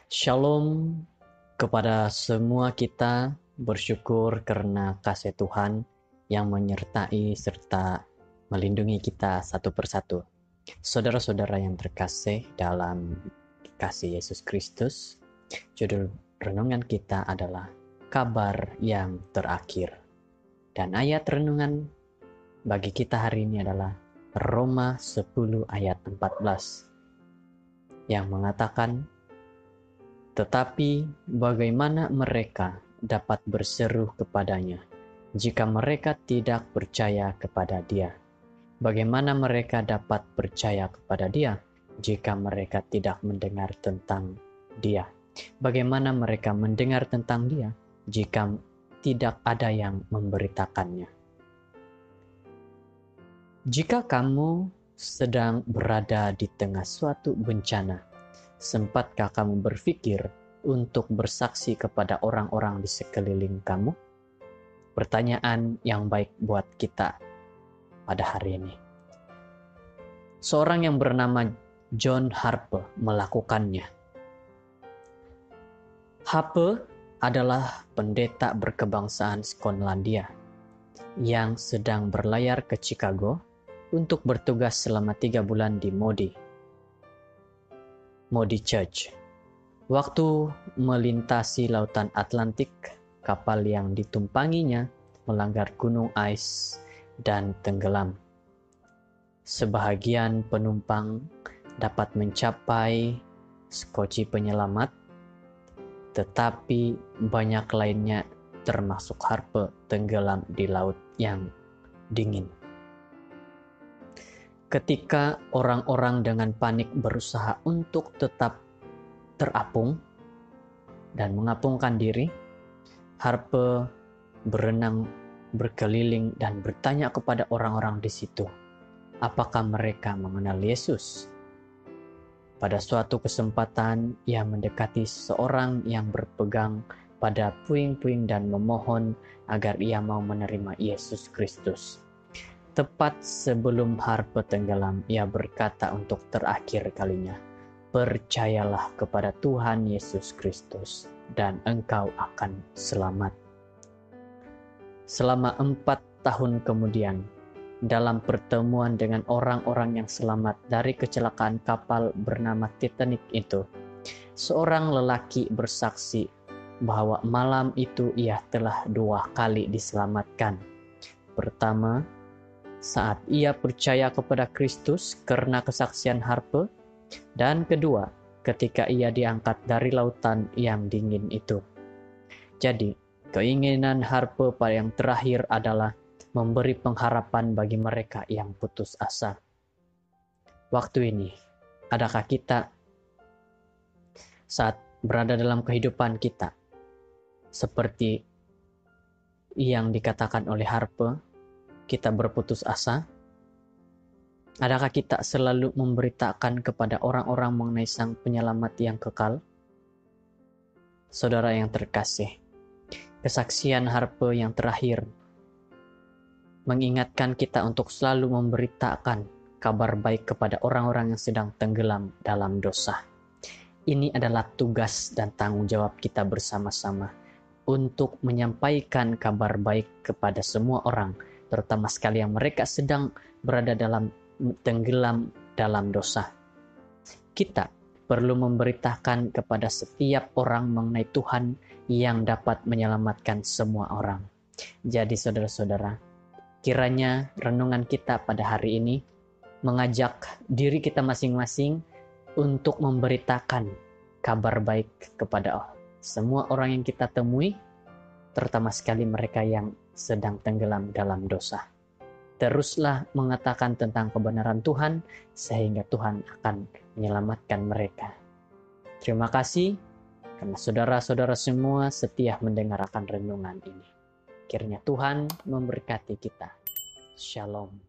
Shalom kepada semua kita, bersyukur karena kasih Tuhan yang menyertai serta melindungi kita satu persatu. Saudara-saudara yang terkasih dalam kasih Yesus Kristus, judul renungan kita adalah kabar yang terakhir. Dan ayat renungan bagi kita hari ini adalah Roma 10 ayat 14 yang mengatakan, tetapi bagaimana mereka dapat berseru kepadanya jika mereka tidak percaya kepada Dia? Bagaimana mereka dapat percaya kepada Dia jika mereka tidak mendengar tentang Dia? Bagaimana mereka mendengar tentang Dia jika tidak ada yang memberitakannya? Jika kamu sedang berada di tengah suatu bencana, sempatkah kamu berpikir untuk bersaksi kepada orang-orang di sekeliling kamu? Pertanyaan yang baik buat kita pada hari ini. Seorang yang bernama John Harpe melakukannya. Harpe adalah pendeta berkebangsaan Skotlandia yang sedang berlayar ke Chicago untuk bertugas selama 3 bulan di Moody Church. Waktu melintasi lautan Atlantik, kapal yang ditumpanginya melanggar gunung ais dan tenggelam. Sebahagian penumpang dapat mencapai skoci penyelamat, tetapi banyak lainnya termasuk Harpe tenggelam di laut yang dingin. Ketika orang-orang dengan panik berusaha untuk tetap terapung dan mengapungkan diri, Harpe berenang berkeliling dan bertanya kepada orang-orang di situ, apakah mereka mengenal Yesus? Pada suatu kesempatan, ia mendekati seorang yang berpegang pada puing-puing dan memohon agar ia mau menerima Yesus Kristus. Tepat sebelum Harpe tenggelam, ia berkata untuk terakhir kalinya, percayalah kepada Tuhan Yesus Kristus dan engkau akan selamat. Selama 4 tahun kemudian, dalam pertemuan dengan orang-orang yang selamat dari kecelakaan kapal bernama Titanic itu, seorang lelaki bersaksi bahwa malam itu ia telah 2 kali diselamatkan. Pertama, saat ia percaya kepada Kristus karena kesaksian Harpe, dan kedua, ketika ia diangkat dari lautan yang dingin itu. Jadi, keinginan Harpe yang terakhir adalah memberi pengharapan bagi mereka yang putus asa. Waktu ini, adakah kita saat berada dalam kehidupan kita seperti yang dikatakan oleh Harpe, kita berputus asa? Adakah kita selalu memberitakan kepada orang-orang mengenai Sang Penyelamat yang kekal? Saudara yang terkasih, kesaksian Harpe yang terakhir mengingatkan kita untuk selalu memberitakan kabar baik kepada orang-orang yang sedang tenggelam dalam dosa. Ini adalah tugas dan tanggung jawab kita bersama-sama untuk menyampaikan kabar baik kepada semua orang, terutama sekali yang mereka sedang berada dalam tenggelam dalam dosa. Kita perlu memberitakan kepada setiap orang mengenai Tuhan yang dapat menyelamatkan semua orang. Jadi saudara-saudara, kiranya renungan kita pada hari ini mengajak diri kita masing-masing untuk memberitakan kabar baik kepada semua orang yang kita temui, terutama sekali mereka yang sedang tenggelam dalam dosa. Teruslah mengatakan tentang kebenaran Tuhan, sehingga Tuhan akan menyelamatkan mereka. Terima kasih, karena saudara-saudara semua setia mendengarkan renungan ini. Kiranya Tuhan memberkati kita. Shalom.